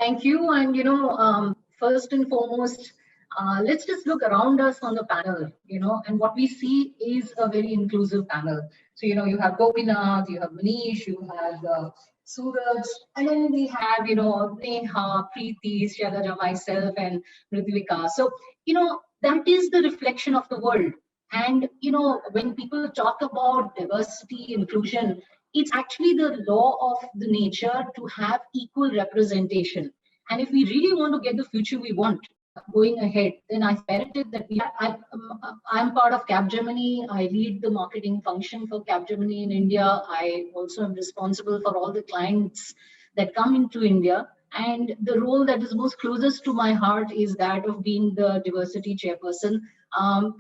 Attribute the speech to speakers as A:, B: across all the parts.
A: Thank you. And, first and foremost, let's just look around us on the panel, and what we see is a very inclusive panel. So, you have Gopinath, you have Manish, you have Suraj, and then we have, Neha, Preeti, Shailaja, myself, and Ritvika. So, that is the reflection of the world. And, when people talk about diversity, inclusion, it's actually the law of the nature to have equal representation. And if we really want to get the future we want going ahead, then I imperative that I'm part of Capgemini. I lead the marketing function for Capgemini in India. I also am responsible for all the clients that come into India. And the role that is most closest to my heart is that of being the diversity chairperson.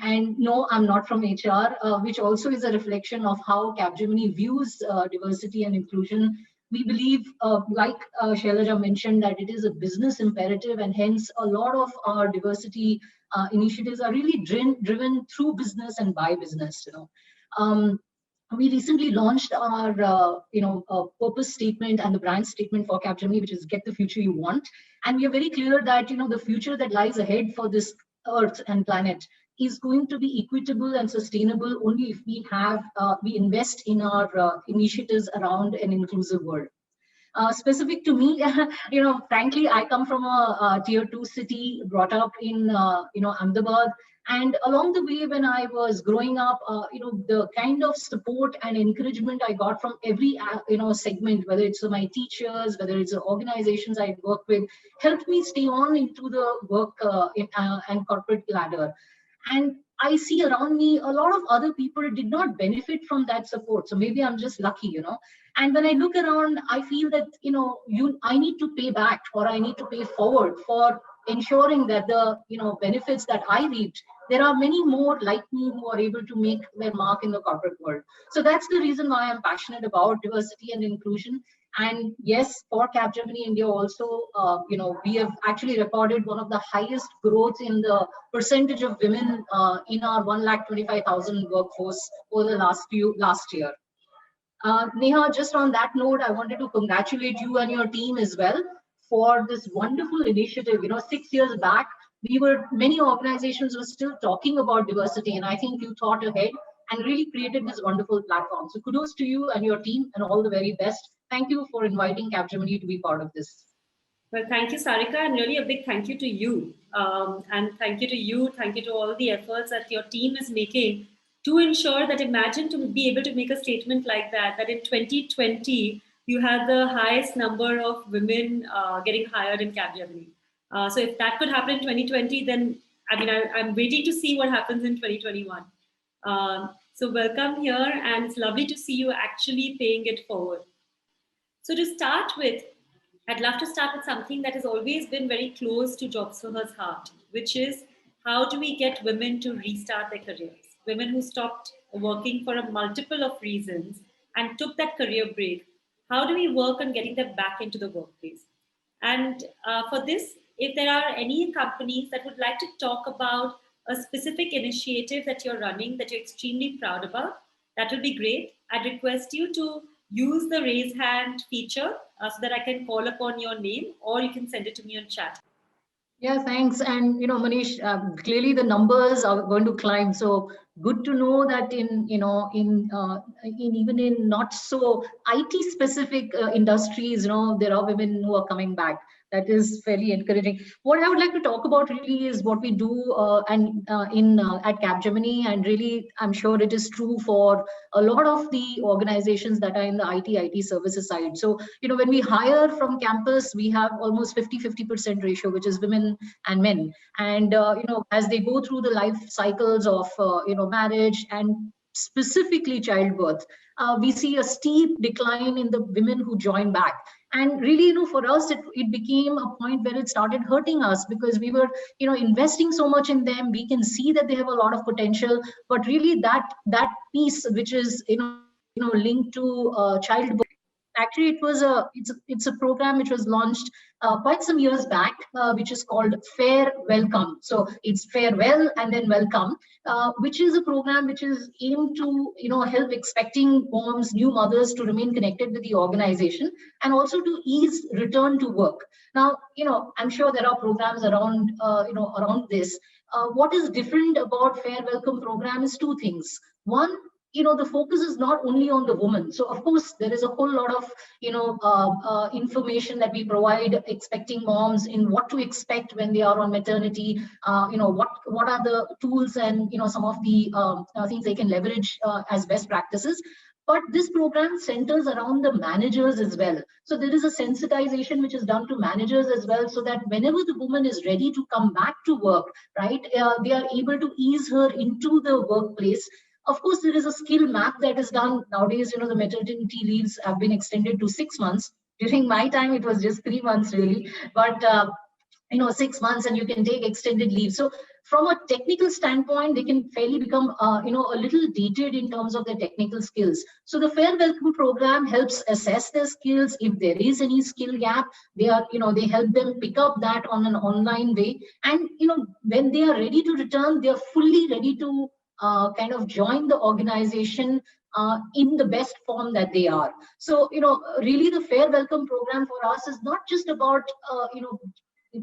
A: And no, I'm not from HR, which also is a reflection of how Capgemini views diversity and inclusion. We believe, like Shailaja mentioned, that it is a business imperative, and hence a lot of our diversity initiatives are really driven through business and by business. We recently launched our purpose statement and the brand statement for Capgemini, which is "Get the Future You Want," and we are very clear that the future that lies ahead for this Earth and planet is going to be equitable and sustainable only if we invest in our initiatives around an inclusive world. Specific to me, frankly, I come from a tier 2 city, brought up in, Ahmedabad. And along the way, when I was growing up, the kind of support and encouragement I got from every, segment, whether it's my teachers, whether it's the organizations I work with, helped me stay on into the work and corporate ladder. And I see around me a lot of other people did not benefit from that support. So maybe I'm just lucky. And when I look around, I feel that, I need to pay back, or I need to pay forward for ensuring that the, benefits that I reaped, there are many more like me who are able to make their mark in the corporate world. So that's the reason why I'm passionate about diversity and inclusion. And yes, for Capgemini India also, we have actually recorded one of the highest growth in the percentage of women in our 1,25,000 workforce over the last year. Neha, just on that note, I wanted to congratulate you and your team as well for this wonderful initiative. 6 years back, many organizations were still talking about diversity, and I think you thought ahead and really created this wonderful platform. So kudos to you and your team, and all the very best. Thank you for inviting Capgemini to be part of this.
B: Well, thank you, Sarika, and really a big thank you to you. And thank you to you. Thank you to all the efforts that your team is making to ensure that, imagine to be able to make a statement like that in 2020, you had the highest number of women getting hired in Capgemini. So if that could happen in 2020, then I'm waiting to see what happens in 2021. So welcome here, and it's lovely to see you actually paying it forward. So to start with, I'd love to start with something that has always been very close to Jobs for Her's heart, which is how do we get women to restart their careers? Women who stopped working for a multiple of reasons and took that career break. How do we work on getting them back into the workplace? And for this, if there are any companies that would like to talk about a specific initiative that you're running that you're extremely proud about, that would be great. I'd request you to use the raise hand feature so that I can call upon your name, or you can send it to me on chat.
A: Yeah, thanks. And Manish, clearly the numbers are going to climb. So good to know that in even in not so IT specific industries, there are women who are coming back. That is fairly encouraging. What I would like to talk about really is what we do at Capgemini, and really I'm sure it is true for a lot of the organizations that are in the IT services side. So when we hire from campus, we have almost 50% ratio, which is women and men. And as they go through the life cycles of marriage and specifically childbirth, we see a steep decline in the women who join back. And really, for us, it became a point where it started hurting us, because we were, investing so much in them. We can see that they have a lot of potential, but really that piece, which is, linked to childbirth, Actually, it's a program which was launched quite some years back, which is called Fair Welcome. So it's farewell and then welcome, which is a program which is aimed to help expecting moms, new mothers to remain connected with the organization and also to ease return to work. Now, I'm sure there are programs around around this. What is different about Fair Welcome program is two things. One, the focus is not only on the woman. So of course there is a whole lot of information that we provide expecting moms in what to expect when they are on maternity, what are the tools and some of the things they can leverage as best practices. But this program centers around the managers as well. So there is a sensitization which is done to managers as well, so that whenever the woman is ready to come back to work, right, they are able to ease her into the workplace. Of course, there is a skill map that is done nowadays. The maternity leaves have been extended to 6 months. During my time, it was just 3 months, really. But 6 months, and you can take extended leave. So from a technical standpoint, they can fairly become a little dated in terms of their technical skills. So the Fair Welcome program helps assess their skills. If there is any skill gap, they help them pick up that on an online way. And when they are ready to return, they are fully ready to kind of join the organization in the best form that they are. So, really the Fair Welcome program for us is not just about,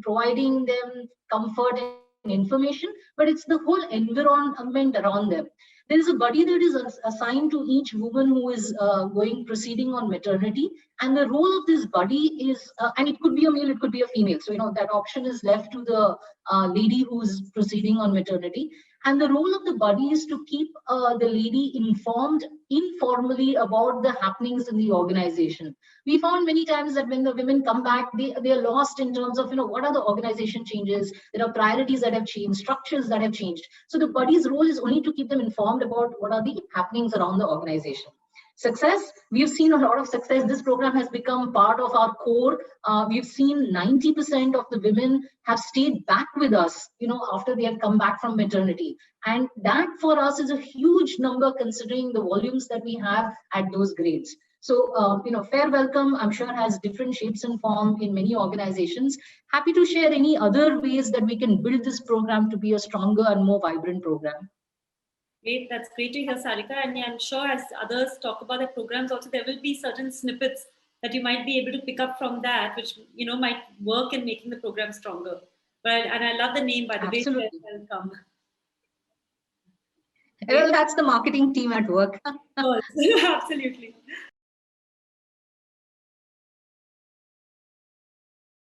A: providing them comfort and information, but it's the whole environment around them. There is a buddy that is assigned to each woman who is proceeding on maternity. And the role of this buddy is, and it could be a male, it could be a female. So, that option is left to the lady who's proceeding on maternity. And the role of the buddy is to keep the lady informed informally about the happenings in the organization. We found many times that when the women come back, they are lost in terms of, what are the organization changes? There are priorities that have changed, structures that have changed. So the buddy's role is only to keep them informed about what are the happenings around the organization. Success, we've seen a lot of success. This program has become part of our core. We've seen 90% of the women have stayed back with us, after they have come back from maternity. And that for us is a huge number considering the volumes that we have at those grades. So, Fair Welcome, I'm sure, has different shapes and form in many organizations. Happy to share any other ways that we can build this program to be a stronger and more vibrant program.
B: Great, that's great to hear, Sarika. And I'm sure as others talk about the programs also, there will be certain snippets that you might be able to pick up from that, which might work in making the program stronger. And I love the name, by the way.
A: Absolutely.
B: Welcome.
A: Well, that's the marketing team at work.
B: Absolutely.